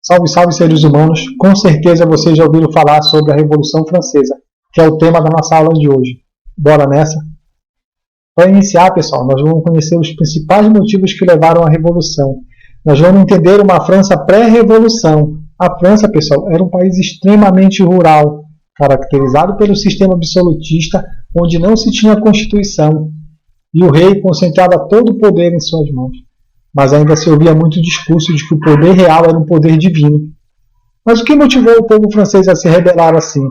Salve, salve seres humanos! Com certeza vocês já ouviram falar sobre a Revolução Francesa, que é o tema da nossa aula de hoje. Bora nessa? Para iniciar, pessoal, nós vamos conhecer os principais motivos que levaram à Revolução. Nós vamos entender uma França pré-revolução. A França, pessoal, era um país extremamente rural, caracterizado pelo sistema absolutista, onde não se tinha Constituição, e o rei concentrava todo o poder em suas mãos. Mas ainda se ouvia muito discurso de que o poder real era um poder divino. Mas o que motivou o povo francês a se rebelar assim?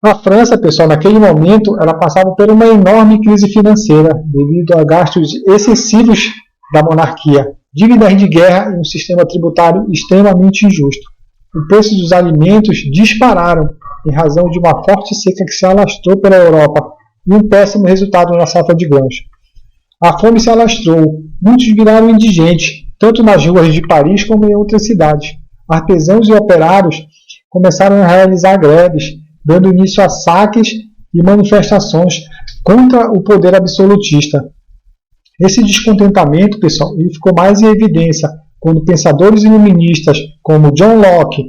A França, pessoal, naquele momento, ela passava por uma enorme crise financeira, devido a gastos excessivos da monarquia, dívidas de guerra e um sistema tributário extremamente injusto. O preço dos alimentos dispararam em razão de uma forte seca que se alastrou pela Europa e um péssimo resultado na safra de grãos. A fome se alastrou, muitos viraram indigentes, tanto nas ruas de Paris como em outras cidades. Artesãos e operários começaram a realizar greves, dando início a saques e manifestações contra o poder absolutista. Esse descontentamento, pessoal, ele ficou mais em evidência quando pensadores iluministas como John Locke,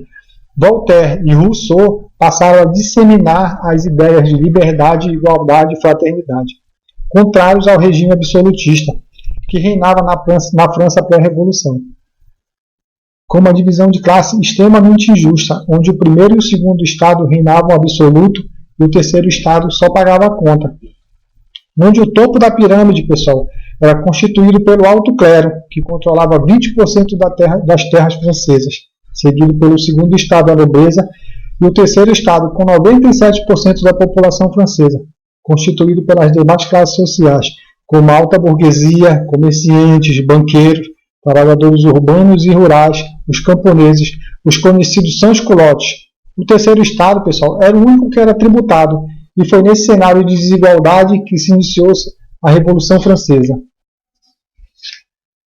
Voltaire e Rousseau passaram a disseminar as ideias de liberdade, igualdade e fraternidade, contrários ao regime absolutista que reinava na França pré-revolução, com uma divisão de classe extremamente injusta, onde o primeiro e o segundo estado reinavam absoluto e o terceiro estado só pagava a conta, onde o topo da pirâmide, pessoal, era constituído pelo alto clero, que controlava 20% das terras francesas, seguido pelo segundo estado, a nobreza, e o terceiro estado, com 97% da população francesa, constituído pelas demais classes sociais, como a alta burguesia, comerciantes, banqueiros, trabalhadores urbanos e rurais, os camponeses, os conhecidos sans-culottes. O terceiro estado, pessoal, era o único que era tributado, e foi nesse cenário de desigualdade que se iniciou a Revolução Francesa.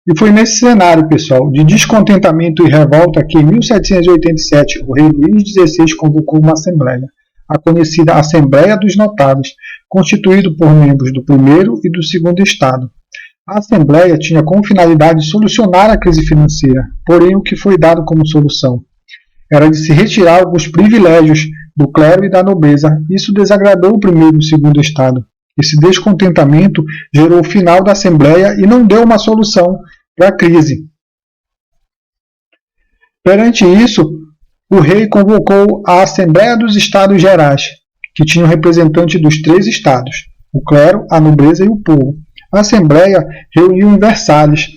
E foi nesse cenário, pessoal, de descontentamento e revolta que, em 1787, o rei Luís XVI convocou uma assembleia, a conhecida Assembleia dos Notados, constituído por membros do primeiro e do segundo estado. A Assembleia tinha como finalidade solucionar a crise financeira, porém o que foi dado como solução era de se retirar alguns privilégios do clero e da nobreza. Isso desagradou o primeiro e o segundo estado. Esse descontentamento gerou o final da Assembleia e não deu uma solução para a crise. Perante isso, o rei convocou a Assembleia dos Estados Gerais, que tinha o representante dos três estados, o clero, a nobreza e o povo. A Assembleia reuniu em Versalhes,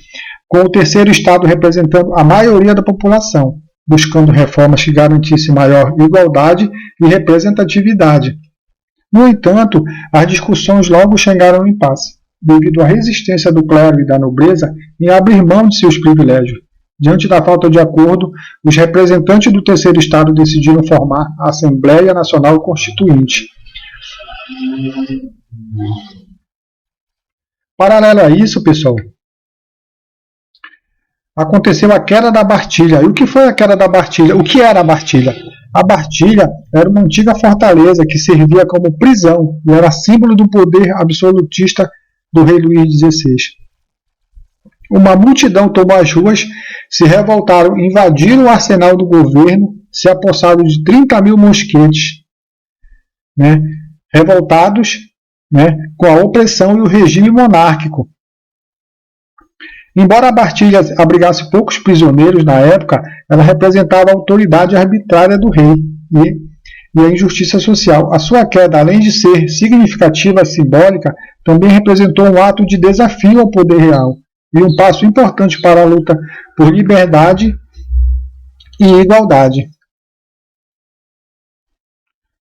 com o terceiro estado representando a maioria da população, buscando reformas que garantissem maior igualdade e representatividade. No entanto, as discussões logo chegaram ao impasse, devido à resistência do clero e da nobreza em abrir mão de seus privilégios. Diante da falta de acordo, os representantes do terceiro estado decidiram formar a Assembleia Nacional Constituinte. Paralelo a isso, pessoal, aconteceu a queda da Bastilha. E o que foi a queda da Bastilha? O que era a Bastilha? A Bastilha era uma antiga fortaleza que servia como prisão e era símbolo do poder absolutista do rei Luís XVI. Uma multidão tomou as ruas, se revoltaram, invadiram o arsenal do governo, se apossaram de 30 mil mosquetes, revoltados com a opressão e o regime monárquico. Embora a Bastilha abrigasse poucos prisioneiros na época, ela representava a autoridade arbitrária do rei e a injustiça social. A sua queda, além de ser significativa e simbólica, também representou um ato de desafio ao poder real e um passo importante para a luta por liberdade e igualdade.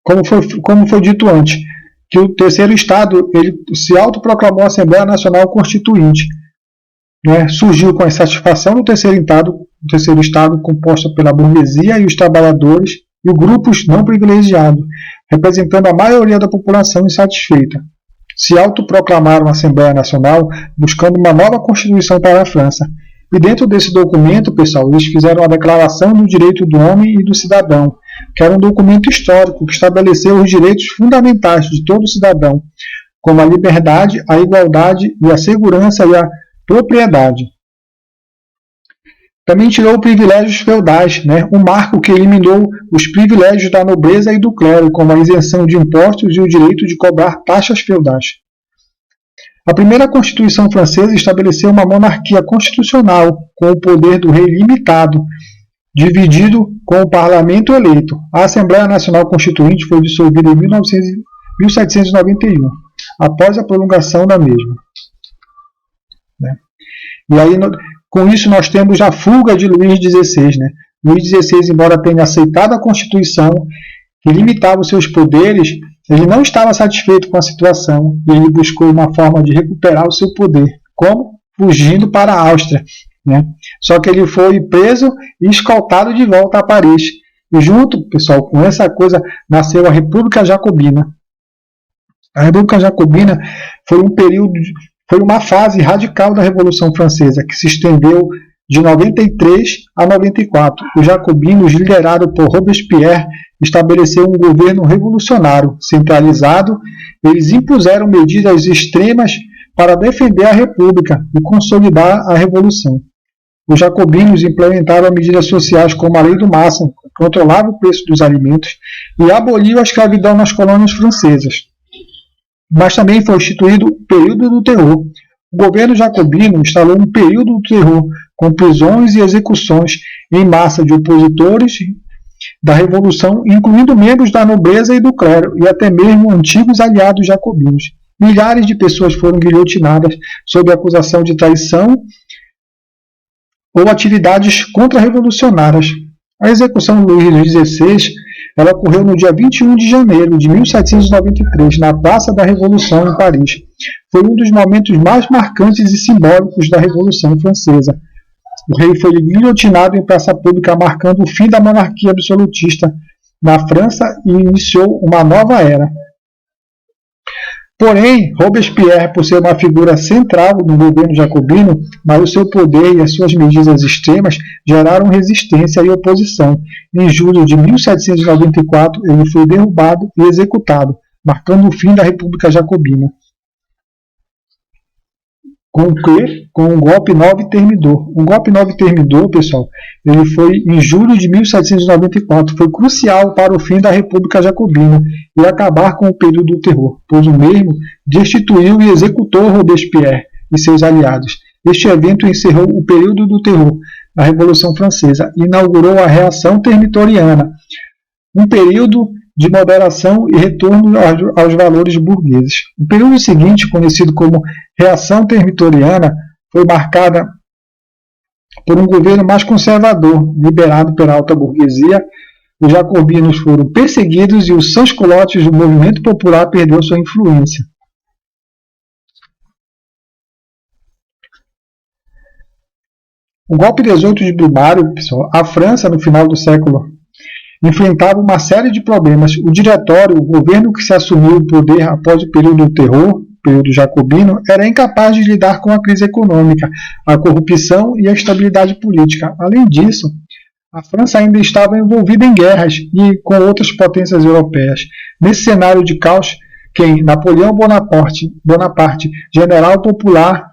Como foi dito antes, que o terceiro estado ele se autoproclamou a Assembleia Nacional Constituinte. Surgiu com a insatisfação do terceiro estado composta pela burguesia e os trabalhadores e grupos não privilegiados, representando a maioria da população insatisfeita. Se autoproclamaram a Assembleia Nacional buscando uma nova Constituição para a França. E dentro desse documento, pessoal, eles fizeram a Declaração do Direito do Homem e do Cidadão, que era um documento histórico que estabeleceu os direitos fundamentais de todo cidadão, como a liberdade, a igualdade e a segurança e a propriedade. Também tirou privilégios feudais, né? Um marco que eliminou os privilégios da nobreza e do clero, como a isenção de impostos e o direito de cobrar taxas feudais. A primeira Constituição francesa estabeleceu uma monarquia constitucional, com o poder do rei limitado, dividido com o parlamento eleito. A Assembleia Nacional Constituinte foi dissolvida em 1791, após a prolongação da mesma. E aí, com isso, nós temos a fuga de Luís XVI. Luís XVI, embora tenha aceitado a Constituição, que limitava os seus poderes, ele não estava satisfeito com a situação e ele buscou uma forma de recuperar o seu poder. Como? Fugindo para a Áustria. Só que ele foi preso e escoltado de volta a Paris. E junto, pessoal, com essa coisa, nasceu a República Jacobina. A República Jacobina foi uma fase radical da Revolução Francesa, que se estendeu de 93 a 94. Os jacobinos, liderados por Robespierre, estabeleceram um governo revolucionário, centralizado. Eles impuseram medidas extremas para defender a República e consolidar a Revolução. Os jacobinos implementaram medidas sociais como a Lei do Máximo, que controlava o preço dos alimentos, e aboliu a escravidão nas colônias francesas. Mas também foi instituído o período do terror. O governo jacobino instalou um período do terror, com prisões e execuções em massa de opositores da Revolução, incluindo membros da nobreza e do clero, e até mesmo antigos aliados jacobinos. Milhares de pessoas foram guilhotinadas sob acusação de traição ou atividades contra-revolucionárias. A execução de Luís XVI ela ocorreu no dia 21 de janeiro de 1793, na Praça da Revolução, em Paris. Foi um dos momentos mais marcantes e simbólicos da Revolução Francesa. O rei foi guilhotinado em praça pública, marcando o fim da monarquia absolutista na França e iniciou uma nova era. Porém, Robespierre, por ser uma figura central no governo jacobino, mas o seu poder e as suas medidas extremas geraram resistência e oposição. Em julho de 1794, ele foi derrubado e executado, marcando o fim da República Jacobina. Com um golpe novo termidor. Um golpe novo termidor, pessoal, ele foi em julho de 1794. Foi crucial para o fim da República Jacobina e acabar com o período do terror, pois o mesmo destituiu e executou Robespierre e seus aliados. Este evento encerrou o período do terror da Revolução Francesa e inaugurou a reação termitoriana, um período de moderação e retorno aos valores burgueses. O período seguinte, conhecido como reação territoriana, foi marcada por um governo mais conservador, liderado pela alta burguesia. Os jacobinos foram perseguidos e os sans-culottes do movimento popular perdeu sua influência. O golpe 18 de Brumário, pessoal, a França, no final do século, enfrentava uma série de problemas. O diretório, o governo que se assumiu o poder após o período do terror, período jacobino, era incapaz de lidar com a crise econômica, a corrupção e a estabilidade política. Além disso, a França ainda estava envolvida em guerras e com outras potências europeias. Nesse cenário de caos, Napoleão Bonaparte, general popular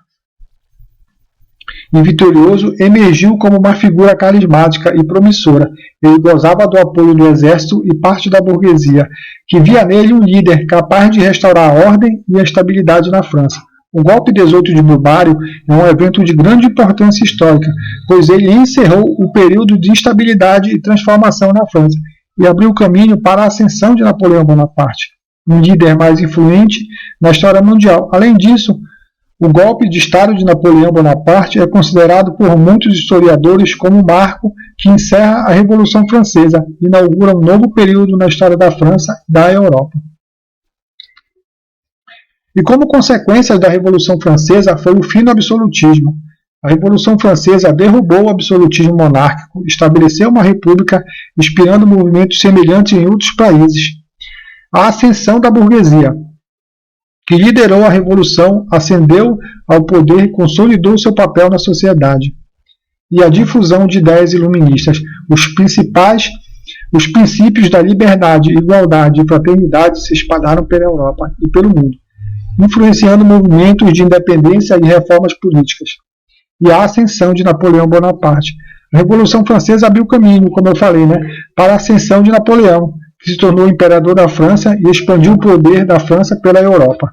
e vitorioso, emergiu como uma figura carismática e promissora. Ele gozava do apoio do exército e parte da burguesia, que via nele um líder capaz de restaurar a ordem e a estabilidade na França. O golpe 18 de Brumário é um evento de grande importância histórica, pois ele encerrou o período de instabilidade e transformação na França e abriu caminho para a ascensão de Napoleão Bonaparte, um líder mais influente na história mundial. Além disso, o golpe de Estado de Napoleão Bonaparte é considerado por muitos historiadores como um marco que encerra a Revolução Francesa e inaugura um novo período na história da França e da Europa. E como consequência da Revolução Francesa foi o fim do absolutismo. A Revolução Francesa derrubou o absolutismo monárquico, estabeleceu uma república, inspirando movimentos semelhantes em outros países. A ascensão da burguesia, que liderou a Revolução, ascendeu ao poder e consolidou seu papel na sociedade. E a difusão de ideias iluministas, os princípios da liberdade, igualdade e fraternidade se espalharam pela Europa e pelo mundo, influenciando movimentos de independência e reformas políticas. E a ascensão de Napoleão Bonaparte. A Revolução Francesa abriu caminho, como eu falei, né, para a ascensão de Napoleão, que se tornou imperador da França e expandiu o poder da França pela Europa.